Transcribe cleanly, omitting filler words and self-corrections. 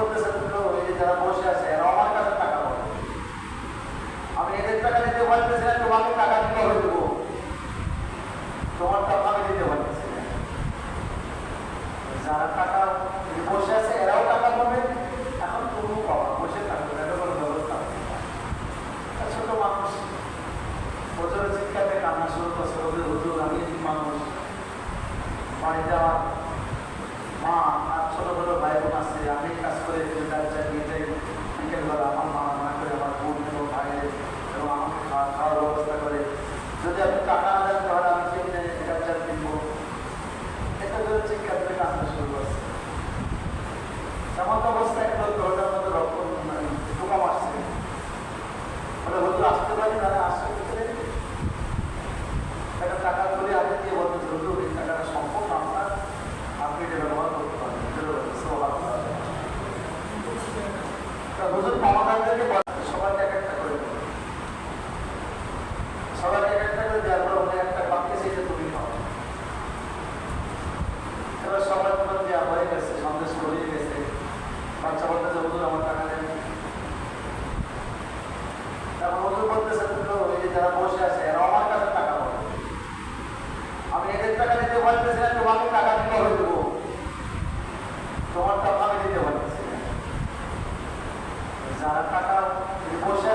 বলতেছে এই যে যারা বসে আছে এরা আমার কাছে টাকা পাবে, আমি এদের টাকা দিতে পারতেছি না, তোমাকে টাকা কিভাবে দেবো, তোমার টাকা আমি দিতে পারতেছি না। যারা টাকা বসে আছে এরাও টাকা পাবে, এখন তুমিও পাবা, বসে থাকবে, এটা কোনো ব্যবস্থা নেই। ছোট মানুষ বছরের চিৎকারে কান্না শুরু করছে, ওদের হুজুর আমি মানুষ, বাড়িতে আমার মা আর ছোট ছোট ভাই বোন আছে, আমি কাজ করে নিয়ে যাই বিকেলবেলা, আমার মা রান্না করে আমার বোন এবং ভাইয়ের এবং আমাকে খাওয়ার ব্যবস্থা করে, যদি আপনি টাকা না দেন তাহলে আমি কেমনে কাজ কিনবো, এটা ধরে চিৎকারে কান্না শুরু করছে। এমন অবস্থায় ঘরটার মধ্যে রক্ত ঢোকা মারছে, বলে হুজুর আসতে পারি, তাহলে আসতে ভিতরে একটা টাকা তুলে আপনি দিয়ে বলতে হুজুর এই টাকাটা সম্পূর্ণ আপনার, আপনি এটা ব্যবহার করতে পারেন। হুজুর ক্ষমতাদেরকে সবাইকে এক একটা করে দেবে, সবাইকে এক একটা করে দেওয়ার পর ওদের একটা বাক্যে সেটা তুমি খাও। এবার সবাই তোমার দেওয়া হয়ে গেছে, সন্দেশ করিয়ে গেছে, বাচ্চা বলতেছে হুজুর আমার টাকা দেন। তারপর হুজুর বলতেছে এই যে যারা বসে আছে এরা আমার কাছে টাকা পাবে, আমি এদের টাকা দিতে পারতেছি না, তোমাকে টাকা কিভাবে দেবো, তোমার টাকা আমি দিতে পারতেছি না। যারা টাকা বসে